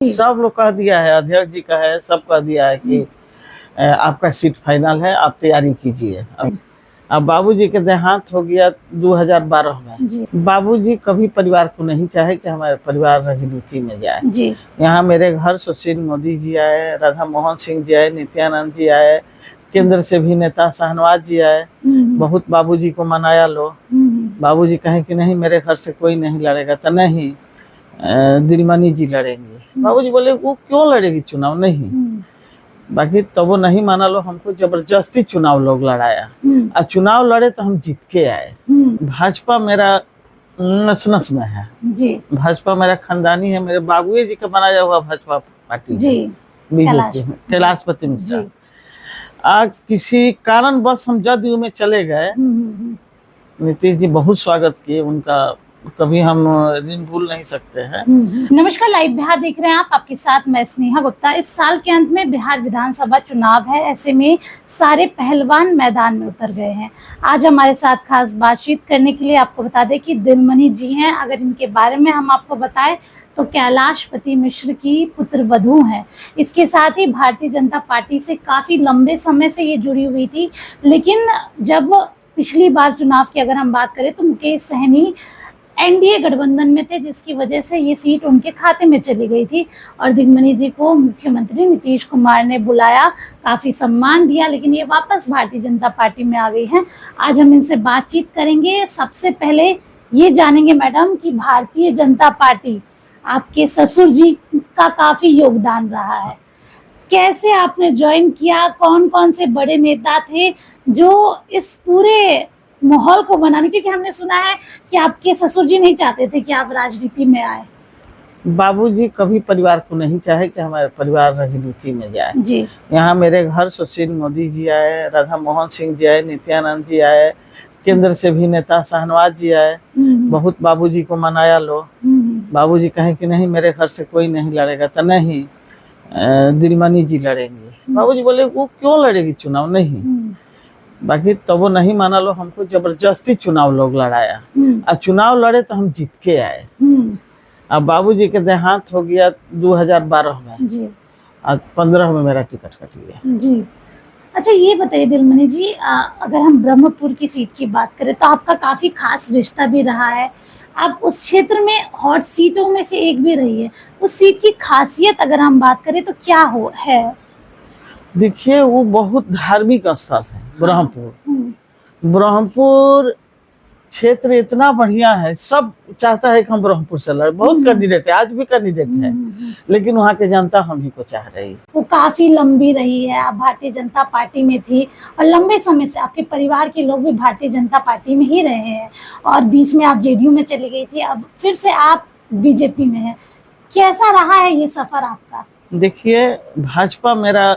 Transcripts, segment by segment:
सब लोग कह दिया है, अध्यक्ष जी का है, सब कह दिया है कि आपका सीट फाइनल है, आप तैयारी कीजिए। अब बाबूजी के देहांत हो गया 2012 में। बाबूजी कभी परिवार को नहीं चाहे कि हमारे परिवार राजनीति में जाए। यहाँ मेरे घर सुशील मोदी जी आए, राधा मोहन सिंह जी आए, नित्यानंद जी आए, केंद्र से भी नेता शाहनवाज जी आए। बहुत बाबूजी को मनाया लो। बाबूजी कहे कि नहीं, मेरे घर से कोई नहीं लड़ेगा। तो नहीं, दिलमणि जी लड़ेंगे। बाबूजी बोले वो क्यों लड़ेगी चुनाव, नहीं। बाकी तो वो नहीं माना लो, हमको जबरदस्ती चुनाव लोग लड़ाया और चुनाव लड़े तो हम जीत के आए। भाजपा मेरा नस नस में है जी। भाजपा मेरा खानदानी है, मेरे बाबूजी जी का बनाया हुआ भाजपा पार्टी जी, बीजेपी कैलाशपति मिश्रा। किसी कारण बस हम जदयू में चले गए। नीतीश जी बहुत स्वागत किए उनका, कभी हम ऋण भूल नहीं सकते हैं। नमस्कार, लाइव बिहार देख रहे हैं आप, आपके साथ मैं स्नेहा गुप्ता। इस साल के अंत में बिहार विधानसभा चुनाव है, ऐसे में सारे पहलवान मैदान में उतर गए हैं। आज हमारे साथ खास बातचीत करने के लिए आपको बता दें कि दिलमणि जी हैं। अगर इनके बारे में हम आपको बताएं तो कैलाशपति मिश्र की पुत्रवधू हैं। इसके साथ ही भारतीय जनता पार्टी से काफ़ी लंबे समय से ये जुड़ी हुई थी, लेकिन जब पिछली बार चुनाव की अगर हम बात करें तो मुकेश सहनी एनडीए गठबंधन में थे, जिसकी वजह से ये सीट उनके खाते में चली गई थी और दिलमणि जी को मुख्यमंत्री नीतीश कुमार ने बुलाया, काफ़ी सम्मान दिया, लेकिन ये वापस भारतीय जनता पार्टी में आ गई हैं। आज हम इनसे बातचीत करेंगे। सबसे पहले ये जानेंगे मैडम कि भारतीय जनता पार्टी, आपके ससुर जी का काफ़ी योगदान रहा है, कैसे आपने ज्वाइन किया, कौन कौन से बड़े नेता थे जो इस पूरे माहौल को बनाने, क्योंकि हमने सुना है कि आपके ससुर जी नहीं चाहते थे कि आप राजनीति में आए। बाबूजी कभी परिवार को नहीं चाहे कि हमारे परिवार राजनीति में जाए जी। यहाँ मेरे घर सुशील मोदी जी आए, राधा मोहन सिंह जी आए, नित्यानंद जी आए, केंद्र से भी नेता शाहनवाज जी आए। बहुत बाबूजी को मनाया लो। बाबूजी कहे कि नहीं, मेरे घर से कोई नहीं लड़ेगा। तो नहीं, दिलमणि जी लड़ेंगे। बाबूजी बोले वो क्यों लड़ेगी चुनाव, नहीं। बाकी तो वो नहीं माना लो, हमको जबरदस्ती चुनाव लोग लड़ाया और चुनाव लड़े तो हम जीत के आए। अब बाबूजी के देहांत हो गया 2012 में जी। और 15 में मेरा टिकट कट गया जी। अच्छा ये बताइए दिलमणि जी, अगर हम ब्रह्मपुर की सीट की बात करें तो आपका काफी खास रिश्ता भी रहा है। आप उस क्षेत्र में हॉट सीटों में से एक भी रही है। उस सीट की खासियत अगर हम बात करें तो क्या है? देखिए, वो बहुत धार्मिक स्थल है ब्रह्मपुर। ब्रह्मपुर क्षेत्र इतना बढ़िया है, सब चाहता है कि हम ब्रह्मपुर से लड़े। बहुत कैंडिडेट है, आज भी कैंडिडेट है, लेकिन वहाँ के जनता हम ही को चाह रही। वो काफी लंबी रही है, आप भारतीय जनता पार्टी में थी और लंबे समय से आपके परिवार के लोग भी भारतीय जनता पार्टी में ही रहे हैं और बीच में आप जेडीयू में चली गई थी, अब फिर से आप बीजेपी में है। कैसा रहा है ये सफर आपका? देखिए, भाजपा मेरा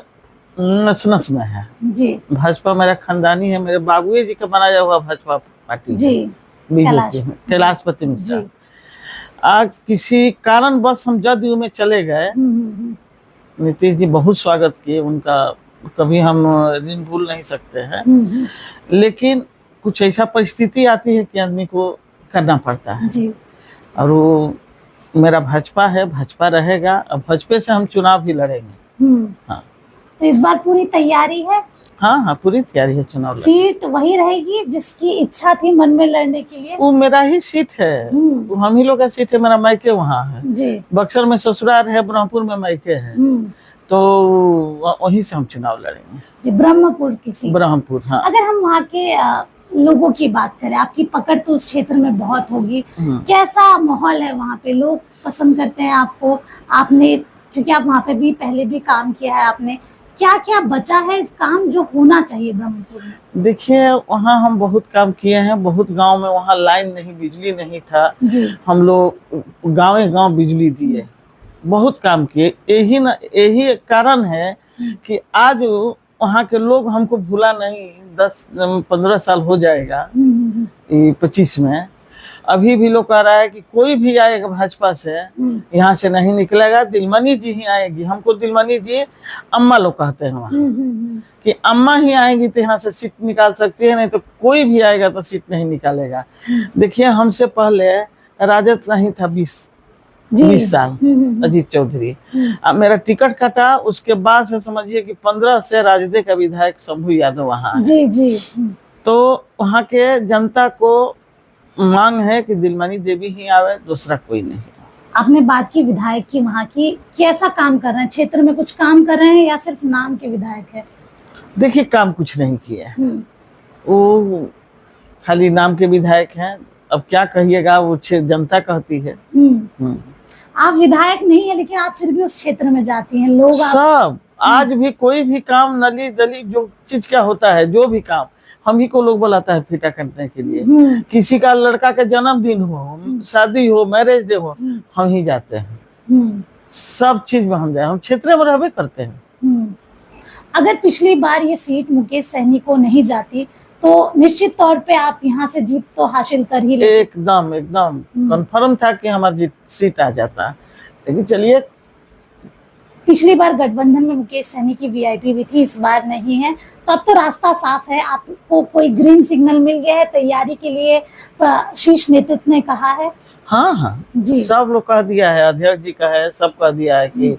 नस नस में है जी। भाजपा मेरा खानदानी है, मेरे बाबूजी जी का बनाया हुआ भाजपा पार्टी जी, बीजेपी कैलाशपति मिश्रा। किसी कारण बस हम जदयू में चले गए। नीतीश जी बहुत स्वागत किए उनका, कभी हम ऋण भूल नहीं सकते हैं। लेकिन कुछ ऐसा परिस्थिति आती है कि आदमी को करना पड़ता है जी। और वो मेरा भाजपा है, भाजपा रहेगा, और भाजपा से हम चुनाव भी लड़ेंगे। हाँ, तो इस बार पूरी तैयारी है? हाँ, पूरी तैयारी है चुनाव। सीट वही रहेगी जिसकी इच्छा थी मन में लड़ने के लिए? वो मेरा ही सीट है, वो हम ही लोग का सीट है। मेरा मायके वहाँ है जी। बक्सर में ससुराल है, ब्रह्मपुर में मायके है, तो वहीं से हम चुनाव लड़ेंगे जी। ब्रह्मपुर की सीट? ब्रह्मपुर, हाँ। अगर हम वहाँ के लोगों की बात करें, आपकी पकड़ तो उस क्षेत्र में बहुत होगी, कैसा माहौल है वहाँ पे? लोग पसंद करते हैं आपको? आपने, क्योंकि आप वहाँ पे भी पहले भी काम किया है, आपने क्या क्या बचा है काम जो होना चाहिए ब्रह्मपुर में? देखिए, वहाँ हम बहुत काम किए हैं। बहुत गांव में वहाँ लाइन नहीं, बिजली नहीं था जी। हम लोग गांव बिजली दिए, बहुत काम किए। यही कारण है कि आज वहाँ के लोग हमको भूला नहीं। 10-15 साल हो जाएगा 25 में। अभी भी लोग कह रहा है कि कोई भी आएगा भाजपा से यहाँ से नहीं निकलेगा, दिलमणि जी ही आएगी। हमको दिलमणि जी अम्मा लोग कहते हैं वहाँ कि अम्मा ही आएगी तो यहाँ से सीट निकाल सकती है, नहीं तो कोई भी आएगा तो सीट नहीं निकालेगा। देखिए, हमसे पहले राजद नहीं था जी। 20 साल अजीत चौधरी। अब मेरा टिकट कटा, उसके बाद से समझिए कि 15 से राजदे का विधायक शंभू यादव वहाँ है। जी जी। तो वहाँ के जनता को मांग है कि दिलमणि देवी ही आवे, दूसरा कोई नहीं। आपने बात की विधायक की, वहाँ की कैसा काम कर रहे हैं, क्षेत्र में कुछ काम कर रहे हैं या सिर्फ नाम के विधायक है? देखिए, काम कुछ नहीं किया है, वो खाली नाम के विधायक हैं। अब क्या कहिएगा, वो जनता कहती है। आप विधायक नहीं है लेकिन आप फिर भी उस क्षेत्र में जाती हैं, लोग सब आज भी कोई भी काम, नली दली जो चीज क्या होता है, जो भी काम हम ही को लोग बुलाता है फीता काटने के लिए। किसी का लड़का का जन्मदिन हो, शादी हो, मैरिज डे हो, हम ही जाते हैं। सब चीज में हम जाए, हम क्षेत्र में रहबे करते हैं। अगर पिछली बार ये सीट मुकेश सहनी को नहीं जाती तो निश्चित तौर पे आप यहाँ से जीत तो हासिल कर ही लेते। एकदम एकदम कंफर्म था कि हमारी सीट आ जाता, लेकिन चलिए। पिछली बार गठबंधन में मुकेश सहनी की वीआईपी भी थी, इस बार नहीं है, तो अब तो रास्ता साफ है। आपको कोई ग्रीन सिग्नल मिल गया है तैयारी के लिए, शीर्ष नेतृत्व ने कहा है? हाँ हाँ जी, सब लोग कह दिया है, अध्यक्ष जी का है, सब कह दिया है कि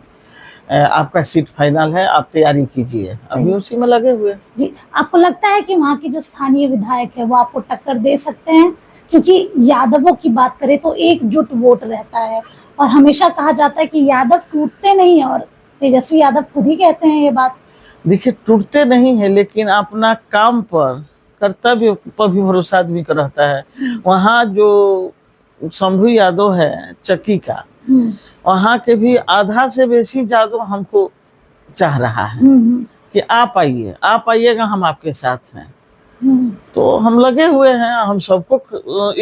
आपका सीट फाइनल है, आप तैयारी कीजिए। अभी उसी में लगे हुए जी। आपको लगता है कि वहाँ के जो स्थानीय विधायक है वो आपको टक्कर दे सकते हैं? क्योंकि यादवों की बात करें तो एकजुट वोट रहता है और हमेशा कहा जाता है कि यादव टूटते नहीं, और तेजस्वी यादव खुद ही कहते हैं ये बात। देखिए, टूटते नहीं है, लेकिन अपना काम पर, कर्तव्य पर भी भरोसा आदमी का रहता है। वहाँ जो शंभू यादव है चक्की का, वहाँ के भी आधा से बेसी यादव हमको चाह रहा है कि आप आइए, आप आइएगा, हम आपके साथ हैं। तो हम लगे हुए हैं, हम सबको,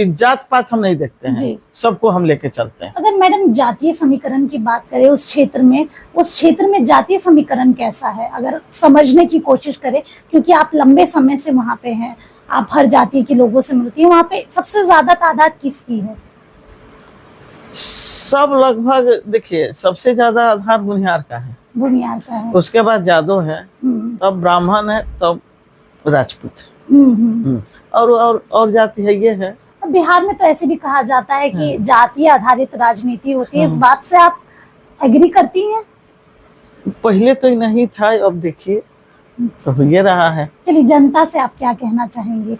जात पात हम नहीं देखते हैं, सबको हम लेके चलते हैं। अगर मैडम जातीय समीकरण की बात करें उस क्षेत्र में जातीय समीकरण कैसा है, अगर समझने की कोशिश करें, क्योंकि आप लंबे समय से वहाँ पे हैं, आप हर जाति के लोगों से मिलती हैं, वहाँ पे सबसे ज्यादा तादाद किसकी है? सब लगभग, देखिए, सबसे ज्यादा आधार बुनियार का है, बुनियार का है, उसके बाद यादव है, तब ब्राह्मण है, तब राजपूत। और जाति है, ये है। बिहार में तो ऐसे भी कहा जाता है कि जातीय आधारित राजनीति होती है, इस बात से आप एग्री करती हैं? पहले तो नहीं था, अब देखिए तो ये रहा है। चलिए, जनता से आप क्या कहना चाहेंगे?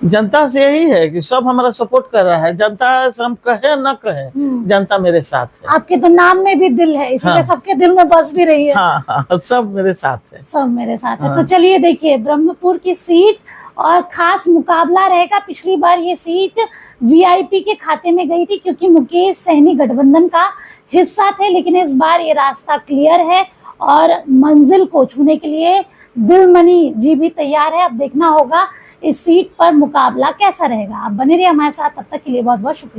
जनता से यही है कि सब हमारा सपोर्ट कर रहा है। जनता हम कहे न कहे, जनता मेरे साथ है। आपके तो नाम में भी दिल है, इसीलिए सबके दिल में बस भी रही है। हाँ, सब मेरे साथ है, सब मेरे साथ है। तो चलिए, देखिए, ब्रह्मपुर की सीट और खास मुकाबला रहेगा। पिछली बार ये सीट वीआईपी के खाते में गई थी क्योंकि मुकेश सहनी गठबंधन का हिस्सा थे, लेकिन इस बार ये रास्ता क्लियर है और मंजिल को छूने के लिए दिलमणि जी भी तैयार है। अब देखना होगा इस सीट पर मुकाबला कैसा रहेगा। आप बने रहिए हमारे साथ, तब तक के लिए बहुत बहुत शुक्रिया।